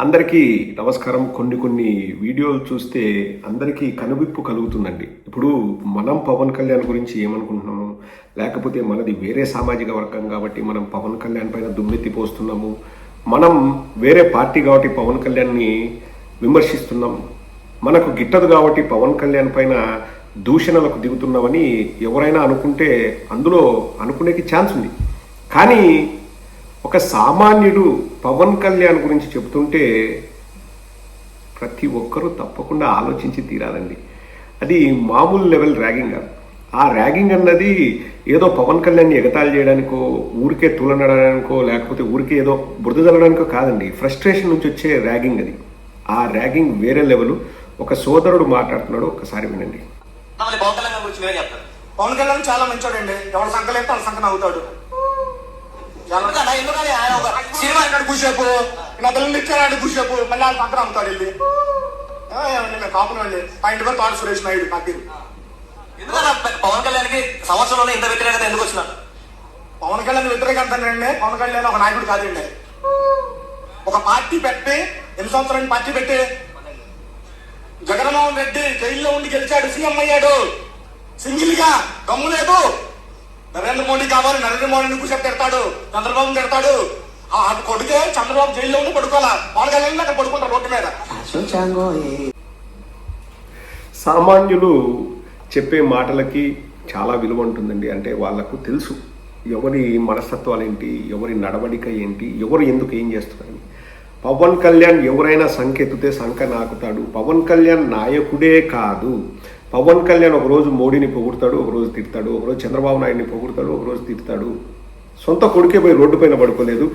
అందరికీ నమస్కారం. కొన్ని వీడియోలు చూస్తే అందరికీ కనువిప్పు కలుగుతుందండి. ఇప్పుడు మనం పవన్ కళ్యాణ్ గురించి ఏమనుకుంటున్నాము, లేకపోతే మనది వేరే సామాజిక వర్గం కాబట్టి మనం పవన్ కళ్యాణ్ పైన దుమ్మెత్తి పోస్తున్నాము, మనం వేరే పార్టీ కాబట్టి పవన్ కళ్యాణ్ని విమర్శిస్తున్నాం, మనకు గిట్టదు కాబట్టి పవన్ కళ్యాణ్ పైన దూషణలకు దిగుతున్నామని ఎవరైనా అనుకుంటే అందులో అనుకునేకి ఛాన్స్ ఉంది. కానీ ఒక సామాన్యుడు పవన్ కళ్యాణ్ గురించి చెబుతుంటే ప్రతి ఒక్కరూ తప్పకుండా ఆలోచించి తీరాలండి. అది మామూలు లెవెల్ ర్యాగింగ్ కాదు. ఆ ర్యాగింగ్ అన్నది ఏదో పవన్ కళ్యాణ్ని ఎగతాళి చేయడానికో, ఊరికే తులనడానికో, లేకపోతే ఊరికే ఏదో బురద జల్లడానికో కాదండి. ఫ్రస్ట్రేషన్ నుంచి వచ్చే ర్యాగింగ్ అది. ఆ ర్యాగింగ్ వేరే లెవెల్. ఒక సోదరుడు మాట్లాడుతున్నాడు, ఒకసారి వినండి. పవన్ కళ్యాణ్ చాలా మంచోడండి. ఎవరు సంకలేస్తే వాళ్ళ సంకన అవుతాడు. సినిమా అన్నాడు కూసేపు, నా పిల్లలు ఇచ్చాడు కూసేపు, మళ్ళీ వాళ్ళు సంకన అమ్ముతాడు వెళ్ళి. మేము కాపున వెళ్ళి ఆ ఇంటి పేరు తోట సురేష్ నాయుడు. నాకు పవన్ కళ్యాణ్ కి సంవత్సరంలో ఇంత వ్యతిరేకత ఎందుకు వచ్చిన? పవన్ కళ్యాణ్ వ్యతిరేకత అండి. పవన్ కళ్యాణ్ ఒక నాయకుడు కాదండి. ఒక పార్టీ పెట్టి ఎన్ని సంవత్సరాలు పార్టీ పెట్టి జగన్మోహన్ రెడ్డి జైల్లో ఉండి గెలిచాడు, సీఎం అయ్యాడు. సింగిల్ గా దమ్ము లేదు. నరేంద్ర మోడీ కావాలి, నరేంద్ర మోడీని కూర్చొని తిడతాడు, చంద్రబాబు తిడతాడు. ఆ కొడుకే చంద్రబాబు జైల్లో ఉండి పడుకోవాలా, పవన్ కళ్యాణ్ అక్కడ పడుకుంటారు రోడ్డు మీద. సామాన్యులు చెప్పే మాటలకి చాలా విలువ ఉంటుందండి. అంటే వాళ్లకు తెలుసు ఎవరి మనస్తత్వాలు ఏంటి, ఎవరి నడవడిక ఏంటి, ఎవరు ఎందుకు ఏం చేస్తున్నారని. పవన్ కళ్యాణ్ ఎవరైనా సంకెత్తితే సంక నాకుతాడు. పవన్ కళ్యాణ్ నాయకుడే కాదు. పవన్ కళ్యాణ్ ఒకరోజు మోడీని పొగుడతాడు, ఒకరోజు తిడతాడు, ఒకరోజు చంద్రబాబు నాయుడిని పొగుడతాడు, ఒకరోజు తిడతాడు. సొంత కొడుకే పోయి రోడ్డు పైన పడుకోలేదు.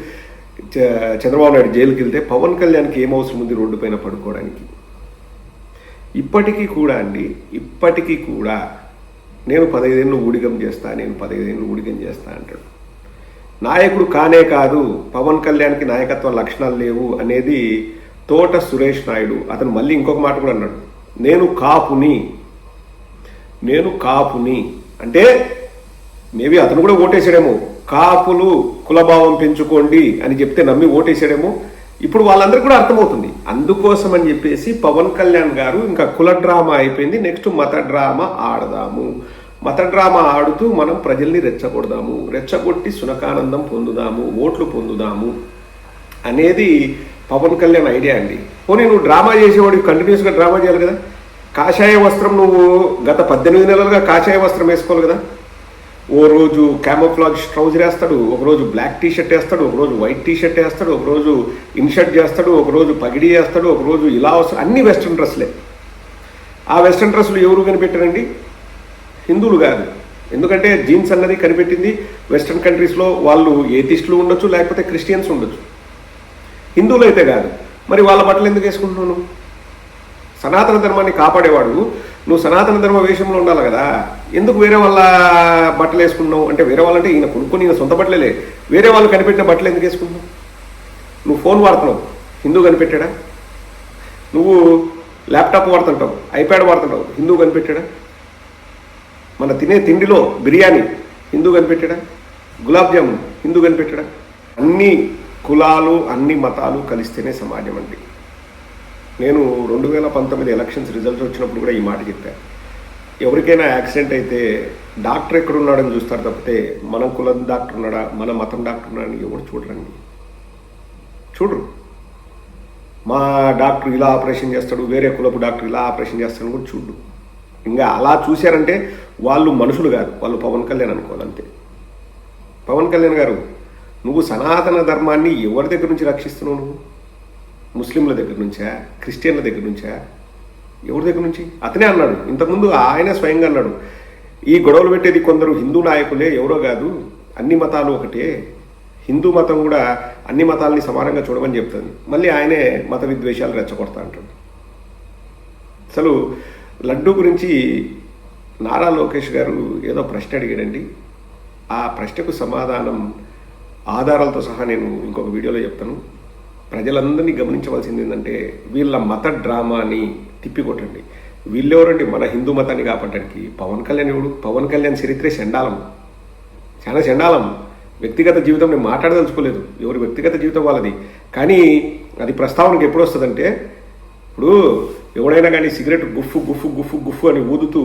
చంద్రబాబు నాయుడు జైలుకి వెళ్తే పవన్ కళ్యాణ్కి ఏం అవసరం ఉంది రోడ్డు పైన పడుకోవడానికి? ఇప్పటికీ కూడా నేను 15 ఏళ్ళు ఊడిగం చేస్తా, నేను 15 ఏళ్ళు ఊడిగం చేస్తా అంటాడు. నాయకుడు కానే కాదు, పవన్ కళ్యాణ్కి నాయకత్వ లక్షణాలు లేవు అనేది తోట సురేష్ నాయుడు. అతను మళ్ళీ ఇంకొక మాట కూడా అన్నాడు, నేను కాపుని అంటే మేబీ అతను కూడా ఓటేసాడేమో. కాపులు కులభావం పెంచుకోండి అని చెప్తే నమ్మి ఓటేసాడేమో. ఇప్పుడు వాళ్ళందరికీ కూడా అర్థమవుతుంది. అందుకోసం అని చెప్పేసి పవన్ కళ్యాణ్ గారు ఇంకా కుల డ్రామా అయిపోయింది, నెక్స్ట్ మత డ్రామా ఆడదాము, మత డ్రామా ఆడుతూ మనం ప్రజల్ని రెచ్చగొట్టి సునకానందం పొందుదాము, ఓట్లు పొందుదాము అనేది పవన్ కళ్యాణ్ ఐడియా అండి. పోనీ నువ్వు డ్రామా చేసేవాడికి కంటిన్యూస్గా డ్రామా చేయాలి కదా. కాషాయ వస్త్రం నువ్వు గత 18 నెలలుగా కాషాయ వస్త్రం వేసుకోవాలి కదా. ఓ రోజు క్యామోఫ్లాజ్ ట్రౌజర్ వేస్తాడు, ఒకరోజు బ్లాక్ టీ షర్ట్ వేస్తాడు, ఒకరోజు వైట్ టీ షర్ట్ వేస్తాడు, ఒకరోజు ఇన్షర్ట్ చేస్తాడు, ఒకరోజు పగిడి వేస్తాడు, ఒకరోజు ఇలా వస్తాడు. అన్ని వెస్ట్రన్ డ్రెస్లే. ఆ వెస్ట్రన్ డ్రెస్సులు ఎవరు కనిపెట్టారండి? హిందువులు కాదు. ఎందుకంటే జీన్స్ అన్నది కనిపెట్టింది వెస్ట్రన్ కంట్రీస్లో. వాళ్ళు ఏథిస్టులు ఉండొచ్చు, లేకపోతే క్రిస్టియన్స్ ఉండొచ్చు, హిందువులు అయితే కాదు. మరి వాళ్ళ బట్టలు ఎందుకు వేసుకుంటున్నాను? సనాతన ధర్మాన్ని కాపాడేవాడు నువ్వు సనాతన ధర్మ వేషంలో ఉండాలి కదా. ఎందుకు వేరే వాళ్ళ బట్టలు వేసుకున్నావు? అంటే వేరే వాళ్ళంటే ఈయన కొనుక్కొని ఈయన సొంత బట్టలే, వేరే వాళ్ళు కనిపెట్టిన బట్టలు ఎందుకు వేసుకుంటున్నావు? నువ్వు ఫోన్ వాడుతున్నావు, హిందూ కనిపెట్టాడా? నువ్వు ల్యాప్టాప్ వాడుతుంటావు, ఐప్యాడ్ వాడుతుంటావు, హిందూ కనిపెట్టాడా? మన తినే తిండిలో బిర్యానీ హిందూ కనిపెట్టాడా? గులాబ్ జామున్ హిందూ కనిపెట్టాడా? అన్ని కులాలు, అన్ని మతాలు కలిస్తేనే సమాజం అండి. నేను 2019 ఎలక్షన్స్ రిజల్ట్స్ వచ్చినప్పుడు కూడా ఈ మాట చెప్పాను. ఎవరికైనా యాక్సిడెంట్ అయితే డాక్టర్ ఎక్కడున్నాడని చూస్తారు తప్పితే మన కులం డాక్టర్ ఉన్నాడా, మన మతం డాక్టర్ ఉన్నాడని ఎవరు చూడరు. మా డాక్టర్ ఇలా ఆపరేషన్ చేస్తాడు, వేరే కులపు డాక్టర్ ఇలా ఆపరేషన్ చేస్తాడని కూడా చూడు. ఇంకా అలా చూశారంటే వాళ్ళు మనుషులు కాదు, వాళ్ళు పవన్ కళ్యాణ్ అనుకోవాలంతే. పవన్ కళ్యాణ్ గారు, నువ్వు సనాతన ధర్మాన్ని ఎవరి దగ్గర నుంచి రక్షిస్తున్నావు? నువ్వు ముస్లింల దగ్గర నుంచా, క్రిస్టియన్ల దగ్గర నుంచా, ఎవరి దగ్గర నుంచి? అతనే అన్నాడు ఇంతకుముందు, ఆయన స్వయంగా అన్నాడు, ఈ గొడవలు పెట్టేది కొందరు హిందూ నాయకులే, ఎవరో కాదు, అన్ని మతాలు ఒకటే, హిందూ మతం కూడా అన్ని మతాలని సమానంగా చూడమని చెప్తుంది. మళ్ళీ ఆయనే మత విద్వేషాలు రెచ్చగొడతా అంటాడు. అసలు లడ్డూ గురించి నారా లోకేష్ గారు ఏదో ప్రశ్న అడిగాడండి. ఆ ప్రశ్నకు సమాధానం ఆధారాలతో సహా నేను ఇంకొక వీడియోలో చెప్తాను. ప్రజలందరినీ గమనించవలసింది ఏంటంటే వీళ్ళ మత డ్రామాని తిప్పికొట్టండి. వీళ్ళెవరండి మన హిందూ మతాన్ని కాపాడడానికి? పవన్ కళ్యాణ్ ఎవడు? పవన్ కళ్యాణ్ చరిత్రే చండాలం, చాలా చండాలం. వ్యక్తిగత జీవితం నేను మాట్లాడదలుచుకోలేదు, ఎవరి వ్యక్తిగత జీవితం వాళ్ళది. కానీ అది ప్రస్తావనకు ఎప్పుడు వస్తుందంటే, ఇప్పుడు ఎవడైనా కానీ సిగరెట్ గుఫ్ఫు గుఫ్ఫు గుఫ్ఫు గుఫ్ఫు అని ఊదుతూ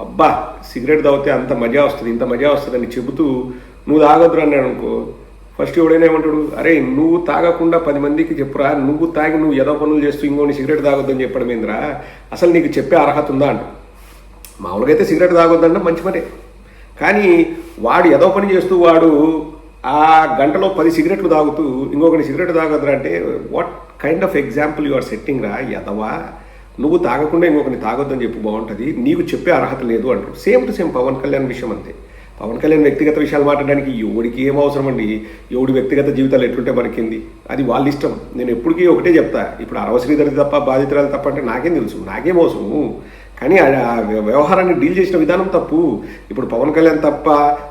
అబ్బా సిగరెట్ తాగితే అంత మజా వస్తుంది ఇంత మజా వస్తుంది అని చెబుతూ నువ్వు తాగొద్దురు అన్నాడు అనుకో, ఫస్ట్ ఎవడైనా ఏమంటాడు, అరే నువ్వు తాగకుండా 10 మందికి చెప్పురా, నువ్వు తాగి నువ్వు ఏదో పనులు చేస్తూ ఇంకోని సిగరెట్ తాగొద్దని చెప్పడం ఏందిరా, అసలు నీకు చెప్పే అర్హత ఉందా అంట. మామూలుగా అయితే సిగరెట్ తాగొద్దంటే మంచి పనే, కానీ వాడు ఏదో పని చేస్తూ వాడు ఆ గంటలో 10 సిగరెట్లు తాగుతూ ఇంకొకటి సిగరెట్ తాగొద్దురా అంటే what kind of example you are setting రా ఎదవా. నువ్వు తాగకుండా ఇంకొకరిని తాగొద్దని చెప్పి బాగుంటుంది, నీకు చెప్పే అర్హత లేదు అంటారు. Same to same Pavan Kalyan విషయం అంతే. పవన్ కళ్యాణ్ వ్యక్తిగత విషయాలు మాట్లాడడానికి ఎవడికి ఏం అవసరం అండి, ఎవడి వ్యక్తిగత జీవితాలు ఎట్లుంటే మనకింది, అది వాళ్ళ ఇష్టం. నేను ఎప్పటికీ ఒకటే చెప్తా, ఇప్పుడు అరవశ్రీధరి తప్ప బాధితురాలు తప్ప అంటే నాకేం తెలుసు, నాకేం అవసరము, కానీ ఆ వ్యవహారాన్ని డీల్ చేసిన విధానం తప్పు. ఇప్పుడు పవన్ కళ్యాణ్ తప్ప,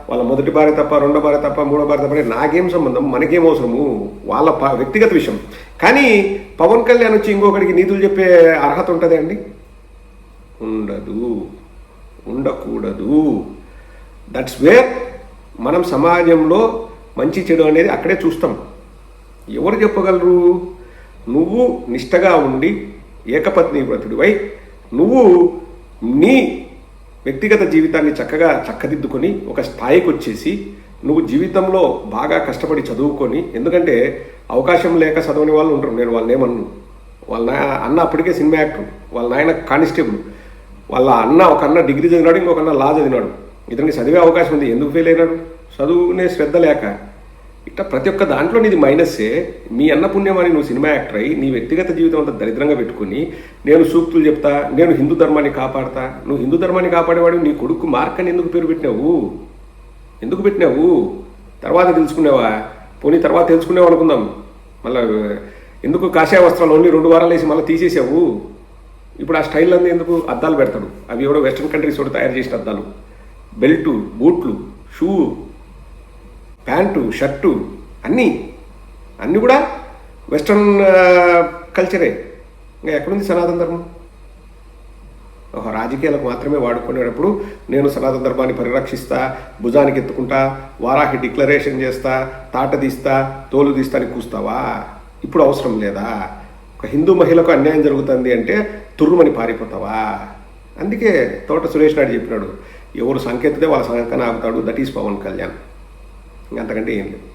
వాళ్ళ మొదటి భార్య తప్ప, రెండో భార్య తప్ప, మూడో భార్య తప్ప అంటే నాకేం సంబంధం, మనకేం అవసరము, వాళ్ళ వ్యక్తిగత విషయం. కానీ పవన్ కళ్యాణ్ వచ్చి ఇంకొకరికి నీతులు చెప్పే అర్హత ఉంటుంది అండి? ఉండదు, ఉండకూడదు. దట్స్ వేర్ మనం సమాజంలో మంచి చెడు అనేది అక్కడే చూస్తాం. ఎవరు చెప్పగలరు? నువ్వు నిష్టగా ఉండి ఏకపత్ని వ్రతుడివై నువ్వు నీ వ్యక్తిగత జీవితాన్ని చక్కగా చక్కదిద్దుకొని ఒక స్థాయికి వచ్చేసి నువ్వు జీవితంలో బాగా కష్టపడి చదువుకొని, ఎందుకంటే అవకాశం లేక చదవని వాళ్ళు ఉంటారు, నేను వాళ్ళని ఏమన్ను. వాళ్ళ అన్న అప్పటికే సినిమా యాక్టర్, వాళ్ళ నాయన కానిస్టేబుల్, వాళ్ళ అన్న ఒక అన్న డిగ్రీ చదివినాడు, ఇంకొక అన్న లా చదివినాడు. ఇతనికి చదివే అవకాశం ఉంది, ఎందుకు ఫెయిల్ అయినాడు? చదువునే శ్రద్ధ లేక. ఇట్లా ప్రతి ఒక్క దాంట్లో నీది మైనస్సే. మీ అన్న పుణ్యం అని నువ్వు సినిమా యాక్టర్ అయ్యి నీ వ్యక్తిగత జీవితం అంతా దరిద్రంగా పెట్టుకుని నేను సూక్తులు చెప్తా, నేను హిందూ ధర్మాన్ని కాపాడతా, నువ్వు హిందూ ధర్మాన్ని కాపాడేవాడు నీ కొడుకు మార్క్ అని ఎందుకు పేరు పెట్టినావు? ఎందుకు పెట్టినావు? తర్వాత తెలుసుకునేవా? పోనీ తర్వాత తెలుసుకునేవా అనుకుందాం. మళ్ళీ ఎందుకు కాషాయ వస్త్రాలు ఓన్లీ 2 వారాలు వేసి మళ్ళీ తీసేసావు? ఇప్పుడు ఆ స్టైల్ అంతా ఎందుకు? అద్దాలు పెడతాడు, అవి ఎవడో వెస్ట్రన్ కంట్రీస్ కూడా తయారు చేసిన అద్దాలు, బెల్టు, బూట్లు, షూ, ప్యాంటు, షర్టు, అన్నీ కూడా వెస్ట్రన్ కల్చరే. ఇంకా ఎక్కడుంది సనాతన ధర్మం? రాజకీయాలకు మాత్రమే వాడుకునేటప్పుడు నేను సనాతన ధర్మాన్ని పరిరక్షిస్తా, భుజానికి ఎత్తుకుంటా, వారాహి డిక్లరేషన్ చేస్తా, తాట తీస్తా, తోలు తీస్తా అని కూస్తావా? ఇప్పుడు అవసరం లేదా? ఒక హిందూ మహిళకు అన్యాయం జరుగుతుంది అంటే తుర్రుమని పారిపోతావా? అందుకే తోట సురేష్ నాయుడు చెప్పినాడు, ఎవరు సంకేతితే వాళ్ళ సంఖ్యను ఆగుతాడు, దట్ ఈస్ పవన్ కళ్యాణ్. ఇంకంతకంటే ఏం లేదు.